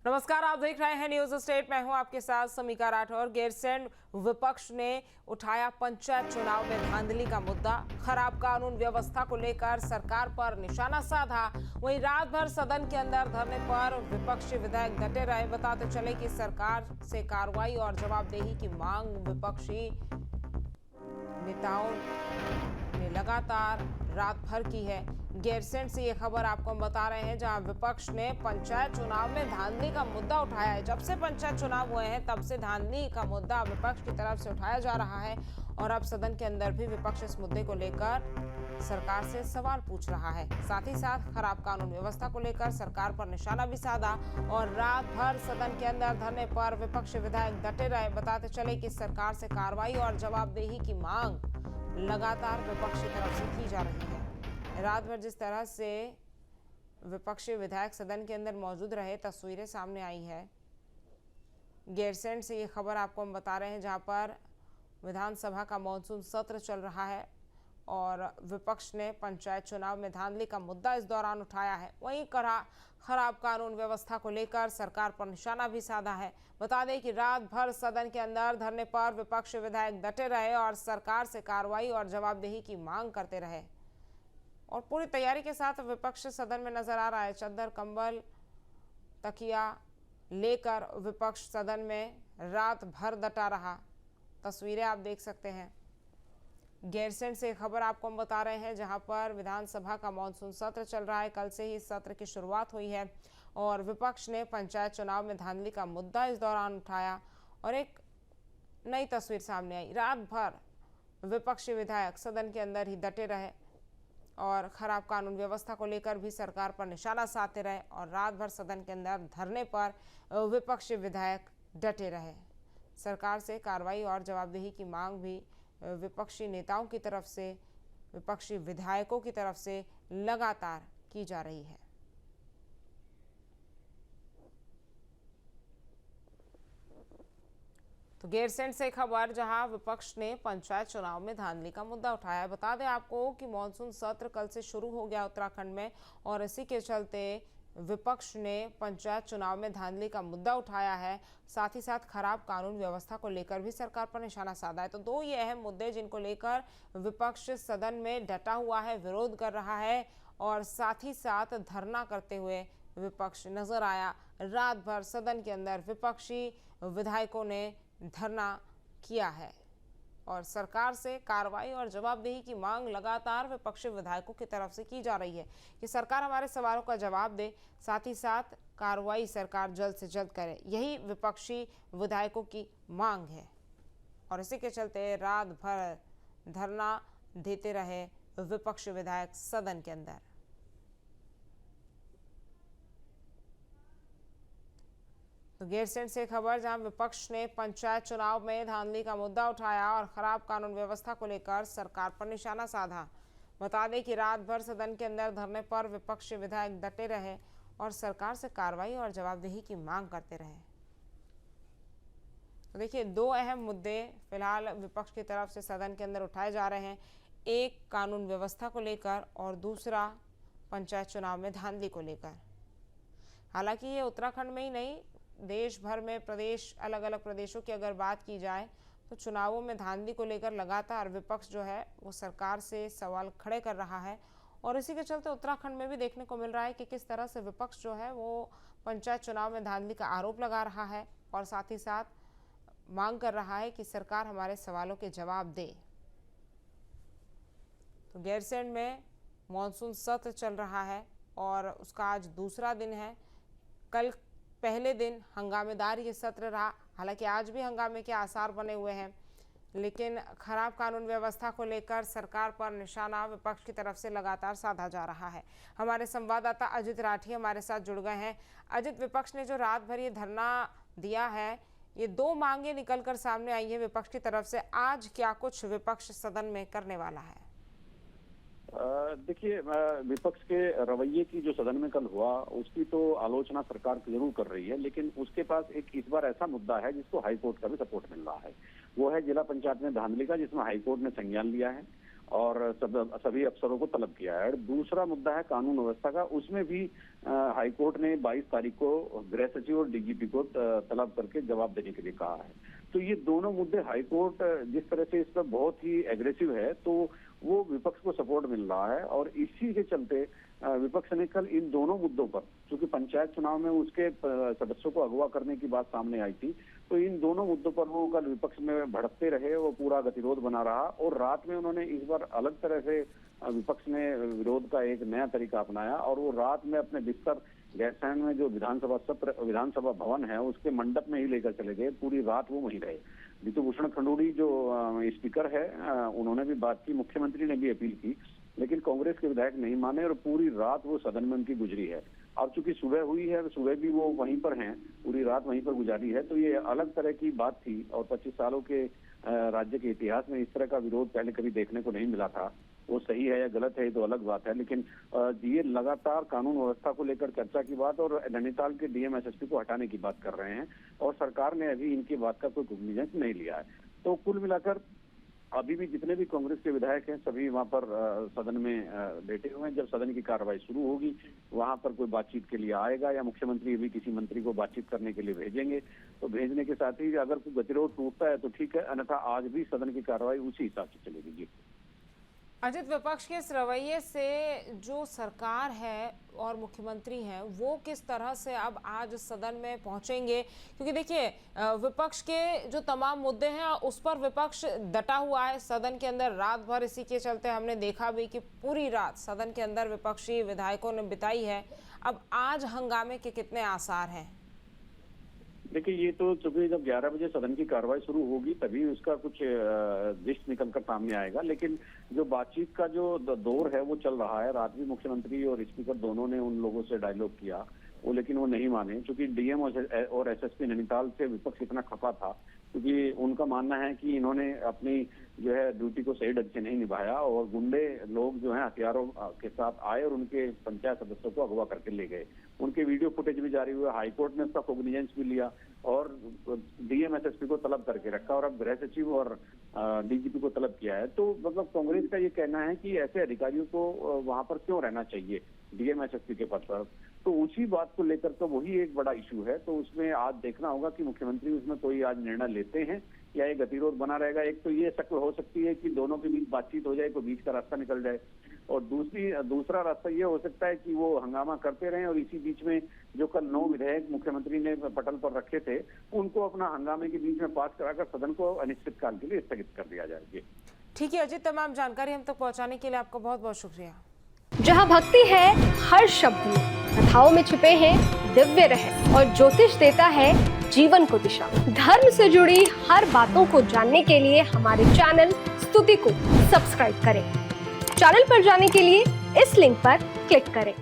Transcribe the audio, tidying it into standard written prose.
नमस्कार, आप देख रहे हैं न्यूज स्टेट। मैं हूं आपके साथ समीका राठौर। गैरसैंण विपक्ष ने उठाया पंचायत चुनाव में धांधली का मुद्दा। खराब कानून व्यवस्था को लेकर सरकार पर निशाना साधा। वहीं रात भर सदन के अंदर धरने पर विपक्षी विधायक डटे रहे। बताते चले कि सरकार से कार्रवाई और जवाबदेही की मांग विपक्षी नेताओं ने लगातार रात भर की है। गैरसैंण से ये खबर आपको हम बता रहे हैं, जहां विपक्ष ने पंचायत चुनाव में धांधली का मुद्दा उठाया है। जब से पंचायत चुनाव हुए हैं तब से धांधली का मुद्दा विपक्ष की तरफ से उठाया जा रहा है और अब सदन के अंदर भी विपक्ष इस मुद्दे को लेकर सरकार से सवाल पूछ रहा है। साथ ही साथ खराब कानून व्यवस्था को लेकर सरकार पर निशाना भी साधा और रात भर सदन के अंदर धरने पर विपक्षी विधायक डटे रहे। बताते चले कि सरकार से कार्रवाई और जवाबदेही की मांग लगातार विपक्ष की तरफ से की जा रही है। रात भर जिस तरह से विपक्षी विधायक सदन के अंदर मौजूद रहे, तस्वीरें सामने आई है। गैरसैंण से ये खबर आपको हम बता रहे हैं, जहां पर विधानसभा का मॉनसून सत्र चल रहा है और विपक्ष ने पंचायत चुनाव में धांधली का मुद्दा इस दौरान उठाया है। वहीं खराब कानून व्यवस्था को लेकर सरकार पर निशाना भी साधा है। बता दें कि रात भर सदन के अंदर धरने पर विपक्षी विधायक डटे रहे और सरकार से कार्रवाई और जवाबदेही की मांग करते रहे और पूरी तैयारी के साथ विपक्ष सदन में नजर आ रहा है। चद्दर, कंबल, तकिया लेकर विपक्ष सदन में रात भर डटा रहा। तस्वीरें आप देख सकते हैं। गैरसैंण से खबर आपको हम बता रहे हैं, जहां पर विधानसभा का मॉनसून सत्र चल रहा है। कल से ही सत्र की शुरुआत हुई है और विपक्ष ने पंचायत चुनाव में धांधली का मुद्दा इस दौरान उठाया और एक नई तस्वीर सामने आई। रात भर विपक्षी विधायक सदन के अंदर ही डटे रहे और खराब कानून व्यवस्था को लेकर भी सरकार पर निशाना साधते रहे और रात भर सदन के अंदर धरने पर विपक्षी विधायक डटे रहे। सरकार से कार्रवाई और जवाबदेही की मांग भी विपक्षी नेताओं की तरफ से, विपक्षी विधायकों की तरफ से लगातार की जा रही है। तो गैरसैंण से खबर, जहां विपक्ष ने पंचायत चुनाव में धांधली का मुद्दा उठाया है। बता दें आपको कि मॉनसून सत्र कल से शुरू हो गया उत्तराखंड में और इसी के चलते विपक्ष ने पंचायत चुनाव में धांधली का मुद्दा उठाया है। साथ ही साथ खराब कानून व्यवस्था को लेकर भी सरकार पर निशाना साधा है। तो दो ये अहम मुद्दे जिनको लेकर विपक्ष सदन में डटा हुआ है, विरोध कर रहा है और साथ ही साथ धरना करते हुए विपक्ष नजर आया। रात भर सदन के अंदर विपक्षी विधायकों ने धरना किया है और सरकार से कार्रवाई और जवाबदेही की मांग लगातार विपक्षी विधायकों की तरफ से की जा रही है कि सरकार हमारे सवालों का जवाब दे, साथ ही साथ कार्रवाई सरकार जल्द से जल्द करे। यही विपक्षी विधायकों की मांग है और इसी के चलते रात भर धरना देते रहे विपक्षी विधायक सदन के अंदर। तो गैरसैंण से खबर, जहां विपक्ष ने पंचायत चुनाव में धांधली का मुद्दा उठाया और खराब कानून व्यवस्था को लेकर सरकार पर निशाना साधा। बता दें कि रात भर सदन के अंदर धरने पर विपक्षी विधायक डटे रहे और सरकार से कार्रवाई और जवाबदेही की मांग करते रहे। तो देखिए, दो अहम मुद्दे फिलहाल विपक्ष की तरफ से सदन के अंदर उठाए जा रहे हैं। एक कानून व्यवस्था को लेकर और दूसरा पंचायत चुनाव में धांधली को लेकर। हालांकि ये उत्तराखंड में ही नहीं, देश भर में अलग अलग प्रदेशों की अगर बात की जाए तो चुनावों में धांधली को लेकर लगातार विपक्ष जो है वो सरकार से सवाल खड़े कर रहा है और इसी के चलते उत्तराखंड में भी देखने को मिल रहा है कि किस तरह से विपक्ष जो है वो पंचायत चुनाव में धांधली का आरोप लगा रहा है और साथ ही साथ मांग कर रहा है कि सरकार हमारे सवालों के जवाब दे। तो गैरसैंण में मॉनसून सत्र चल रहा है और उसका आज दूसरा दिन है। कल पहले दिन हंगामेदार ये सत्र रहा। हालांकि आज भी हंगामे के आसार बने हुए हैं, लेकिन खराब कानून व्यवस्था को लेकर सरकार पर निशाना विपक्ष की तरफ से लगातार साधा जा रहा है। हमारे संवाददाता अजित राठी हमारे साथ जुड़ गए हैं। अजित, विपक्ष ने जो रात भर ये धरना दिया है, ये दो मांगे निकलकर सामने आई है विपक्ष की तरफ से। आज क्या कुछ विपक्ष सदन में करने वाला है? देखिए, विपक्ष के रवैये की जो सदन में कल हुआ उसकी तो आलोचना सरकार जरूर कर रही है, लेकिन उसके पास एक इस बार ऐसा मुद्दा है जिसको हाईकोर्ट का भी सपोर्ट मिल रहा है। वो है जिला पंचायत में धांधली का, जिसमें हाईकोर्ट ने संज्ञान लिया है और सभी अफसरों को तलब किया है। दूसरा मुद्दा है कानून व्यवस्था का, उसमें भी हाईकोर्ट ने 22 तारीख को गृह सचिव और डीजीपी को तलब करके जवाब देने के लिए कहा है। तो ये दोनों मुद्दे हाईकोर्ट जिस तरह से इस पर बहुत ही एग्रेसिव है, तो वो विपक्ष को सपोर्ट मिल रहा है और इसी के चलते विपक्ष ने कल इन दोनों मुद्दों पर, क्योंकि पंचायत चुनाव में उसके सदस्यों को अगवा करने की बात सामने आई थी, तो इन दोनों मुद्दों पर वो कल विपक्ष में भड़कते रहे, वो पूरा गतिरोध बना रहा और रात में उन्होंने इस बार अलग तरह से विपक्ष ने विरोध का एक नया तरीका अपनाया और वो रात में अपने बिस्तर गैरसैंण में जो विधानसभा भवन है उसके मंडप में ही लेकर चले गए। पूरी रात वो वहीं रहे। विभूषण खंडूड़ी जो स्पीकर है उन्होंने भी बात की, मुख्यमंत्री ने भी अपील की, लेकिन कांग्रेस के विधायक नहीं माने और पूरी रात वो सदन में उनकी गुजरी है। अब चूंकि सुबह हुई है, सुबह भी वो वहीं पर हैं, पूरी रात वहीं पर गुजारी है, तो ये अलग तरह की बात थी और 25 सालों के राज्य के इतिहास में इस तरह का विरोध पहले कभी देखने को नहीं मिला था। वो सही है या गलत है ये तो अलग बात है, लेकिन ये लगातार कानून व्यवस्था को लेकर चर्चा की बात और नैनीताल के डीएम एसएसपी को हटाने की बात कर रहे हैं और सरकार ने अभी इनकी बात का कोई कॉग्निजेंस नहीं लिया है। तो कुल मिलाकर अभी भी जितने भी कांग्रेस के विधायक हैं सभी वहां पर सदन में बैठे हुए हैं। जब सदन की कार्रवाई शुरू होगी वहां पर कोई बातचीत के लिए आएगा या मुख्यमंत्री भी किसी मंत्री को बातचीत करने के लिए भेजेंगे, तो भेजने के साथ ही अगर कोई गतिरोध टूटता है तो ठीक है, अन्यथा आज भी सदन की कार्रवाई उसी हिसाब से चलेगी। जी अजित, विपक्ष के इस रवैये से जो सरकार है और मुख्यमंत्री हैं वो किस तरह से अब आज सदन में पहुंचेंगे, क्योंकि देखिए विपक्ष के जो तमाम मुद्दे हैं उस पर विपक्ष डटा हुआ है सदन के अंदर रात भर। इसी के चलते हमने देखा भी कि पूरी रात सदन के अंदर विपक्षी विधायकों ने बिताई है। अब आज हंगामे के कितने आसार हैं? देखिए, ये तो सुबह जब 11 बजे सदन की कार्रवाई शुरू होगी तभी उसका कुछ दृश्य निकलकर सामने आएगा, लेकिन जो बातचीत का जो दौर है वो चल रहा है। रात भी मुख्यमंत्री और स्पीकर दोनों ने उन लोगों से डायलॉग किया, लेकिन वो नहीं माने, क्योंकि डीएम और एसएसपी नैनीताल से विपक्ष इतना खफा था, क्योंकि उनका मानना है कि इन्होंने अपनी जो है ड्यूटी को सही ढंग से नहीं निभाया और गुंडे लोग जो हैं हथियारों के साथ आए और उनके पंचायत सदस्यों को अगवा करके ले गए। उनके वीडियो फुटेज भी जारी हुआ, हाईकोर्ट ने उसका कॉग्निजेंस भी लिया और डीएम एसएसपी को तलब करके रखा और अब गृह सचिव और डीजीपी को तलब किया है। तो मतलब कांग्रेस का ये कहना है कि ऐसे अधिकारियों को वहां पर क्यों रहना चाहिए डीएम एसएसपी के पद पर, तो उसी बात को लेकर तो वही एक बड़ा इशू है। तो उसमें आज देखना होगा कि मुख्यमंत्री उसमें कोई आज निर्णय लेते हैं या ये गतिरोध बना रहेगा। एक तो ये शक्ल हो सकती है कि दोनों के बीच बातचीत हो जाए, कोई बीच का रास्ता निकल जाए, और दूसरा रास्ता ये हो सकता है कि वो हंगामा करते रहें और इसी बीच में जो कल 9 विधेयक मुख्यमंत्री ने पटल पर रखे थे उनको अपना हंगामे के बीच में पास कराकर सदन को अनिश्चितकाल के लिए स्थगित कर दिया जाए। ठीक है अजित, तमाम जानकारी हम तक पहुंचाने के लिए आपका बहुत बहुत शुक्रिया। जहाँ भक्ति है हर शब्द में, कथाओं में छुपे हैं दिव्य रहस्य और ज्योतिष देता है जीवन को दिशा। धर्म से जुड़ी हर बातों को जानने के लिए हमारे चैनल स्तुति को सब्सक्राइब करें। चैनल पर जाने के लिए इस लिंक पर क्लिक करें।